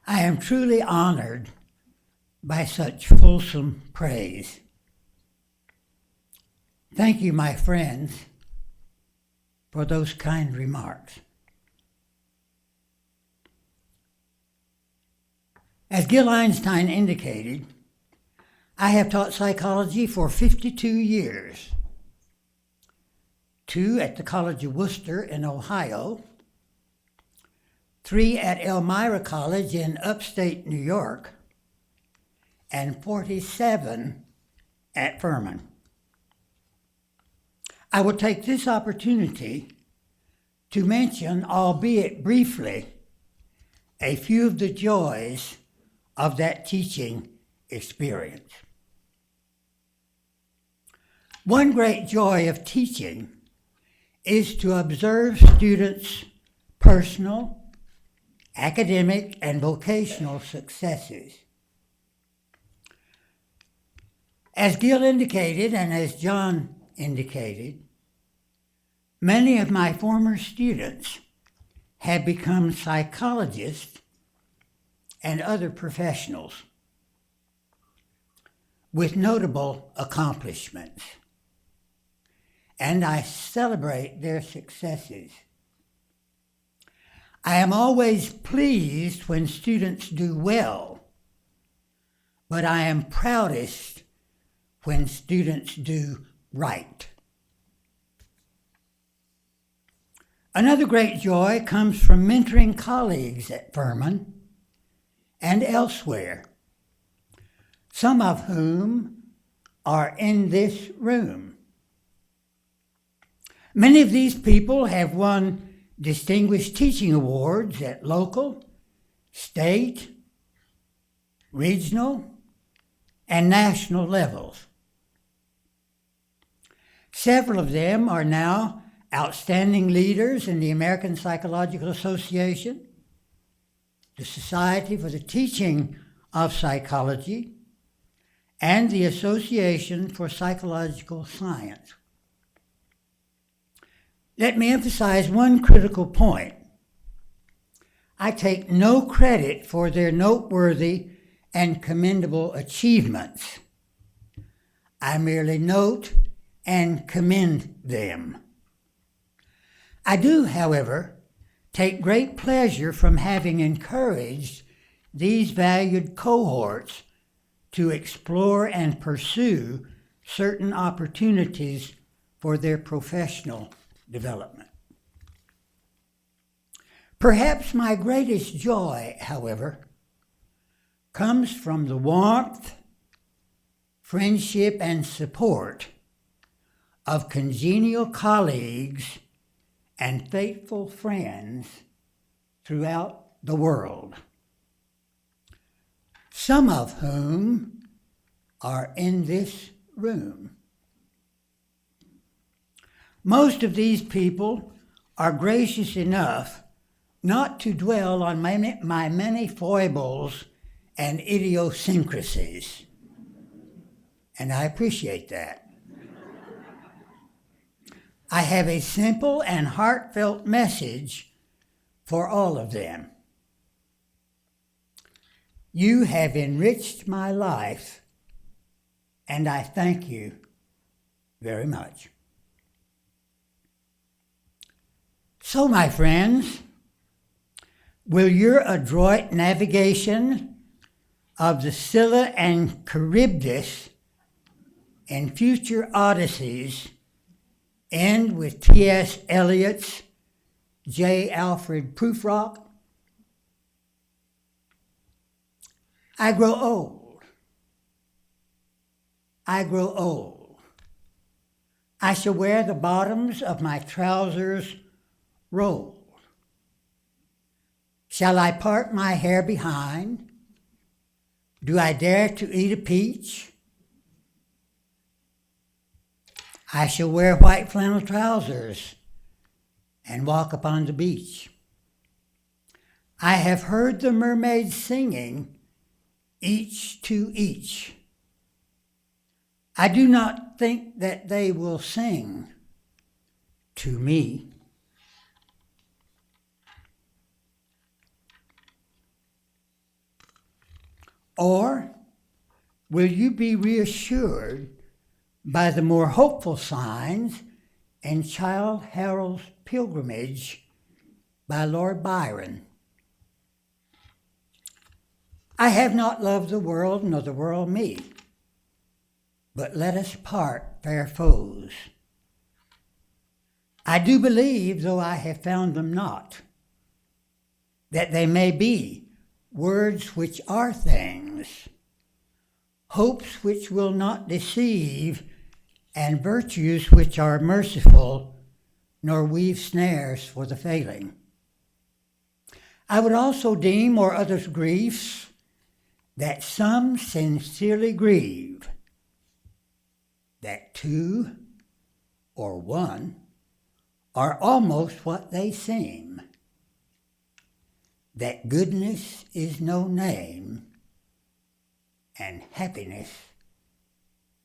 I am truly honored by such fulsome praise. Thank you, my friends, for those kind remarks. As Gil Einstein indicated, I have taught psychology for 52 years, 2 at the College of Worcester in Ohio, 3 at Elmira College in upstate New York, and 47 at Furman. I will take this opportunity to mention, albeit briefly, a few of the joys of that teaching experience. One great joy of teaching is to observe students' personal, academic, and vocational successes. As Gil indicated, and as John indicated, many of my former students have become psychologists and other professionals with notable accomplishments, and I celebrate their successes. I am always pleased when students do well, but I am proudest when students do right. Another great joy comes from mentoring colleagues at Furman and elsewhere, some of whom are in this room. Many of these people have won distinguished teaching awards at local, state, regional, and national levels. Several of them are now outstanding leaders in the American Psychological Association, the Society for the Teaching of Psychology, and the Association for Psychological Science. Let me emphasize one critical point. I take no credit for their noteworthy and commendable achievements. I merely note and commend them. I do, however, take great pleasure from having encouraged these valued cohorts to explore and pursue certain opportunities for their professional development. Perhaps my greatest joy, however, comes from the warmth, friendship, and support of congenial colleagues and faithful friends throughout the world, some of whom are in this room. Most of these people are gracious enough not to dwell on my many foibles and idiosyncrasies, and I appreciate that. I have a simple and heartfelt message for all of them. You have enriched my life, and I thank you very much. So, my friends, will your adroit navigation of the Scylla and Charybdis in future odysseys end with T.S. Eliot's J. Alfred Prufrock? I grow old. I grow old. I shall wear the bottoms of my trousers rolled. Shall I part my hair behind? Do I dare to eat a peach? I shall wear white flannel trousers and walk upon the beach. I have heard the mermaids singing, each to each. I do not think that they will sing to me. Or will you be reassured by the more hopeful signs in Childe Harold's Pilgrimage by Lord Byron? I have not loved the world, nor the world me, but let us part fair foes. I do believe, though I have found them not, that they may be words which are things, hopes which will not deceive, and virtues which are merciful, nor weave snares for the failing. I would also deem, or others' griefs, that some sincerely grieve, that two or one are almost what they seem, that goodness is no name, and happiness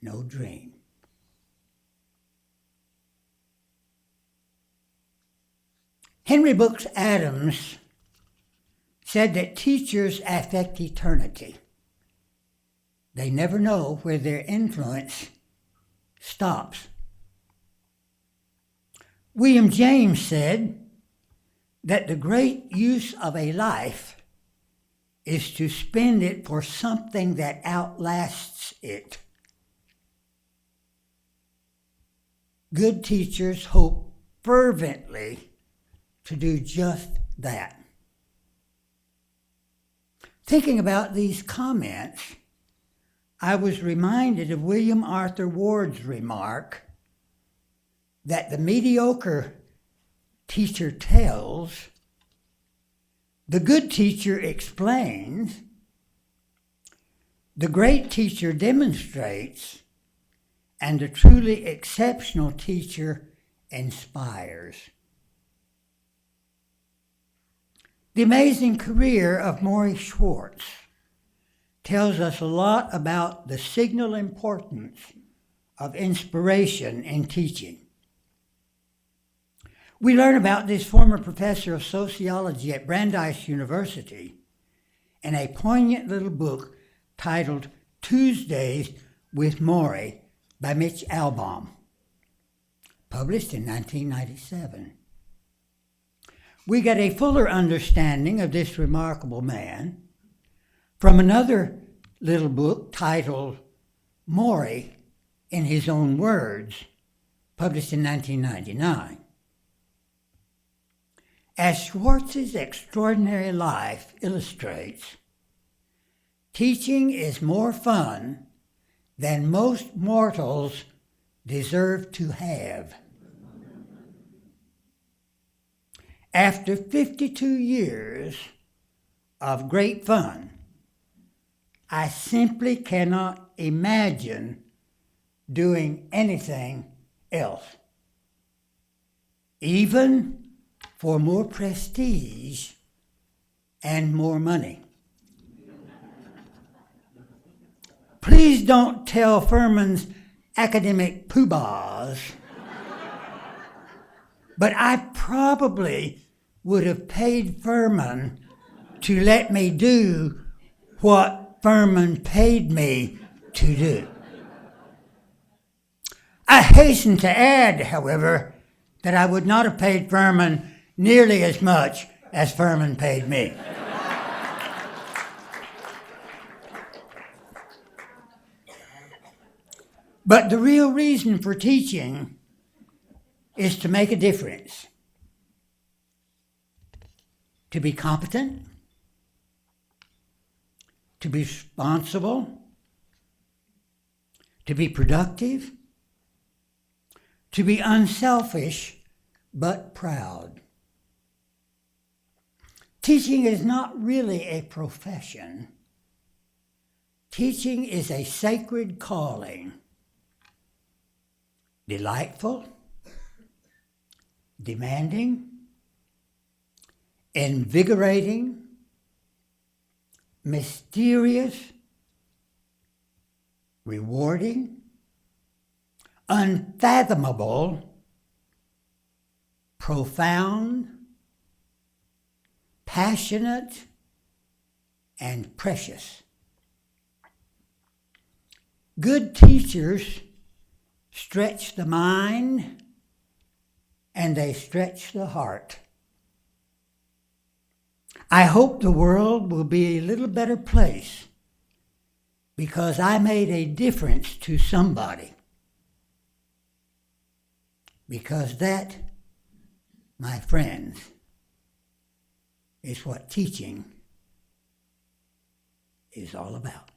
no dream. Henry Brooks Adams said that teachers affect eternity. They never know where their influence stops. William James said that the great use of a life is to spend it for something that outlasts it. Good teachers hope fervently to do just that. Thinking about these comments, I was reminded of William Arthur Ward's remark that the mediocre teacher tells, the good teacher explains, the great teacher demonstrates, and the truly exceptional teacher inspires. The amazing career of Maury Schwartz tells us a lot about the signal importance of inspiration in teaching. We learn about this former professor of sociology at Brandeis University in a poignant little book titled Tuesdays with Maury by Mitch Albom, published in 1997. We get a fuller understanding of this remarkable man from another little book titled Maury in His Own Words, published in 1999. As Schwartz's extraordinary life illustrates, teaching is more fun than most mortals deserve to have. After 52 years of great fun, I simply cannot imagine doing anything else, even for more prestige and more money. Please don't tell Furman's academic poobahs, but I probably would have paid Furman to let me do what Furman paid me to do. I hasten to add, however, that I would not have paid Furman nearly as much as Furman paid me. But the real reason for teaching is to make a difference, to be competent, to be responsible, to be productive, to be unselfish but proud. Teaching is not really a profession. Teaching is a sacred calling. Delightful, demanding, invigorating, mysterious, rewarding, unfathomable, profound, passionate, and precious. Good teachers stretch the mind and they stretch the heart. I hope the world will be a little better place because I made a difference to somebody. Because that, my friends, is what teaching is all about.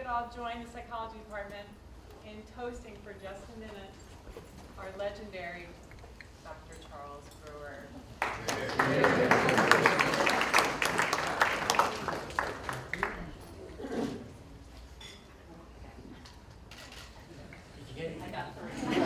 All join the psychology department in toasting for just a minute our legendary Dr. Charles Brewer. I got 3.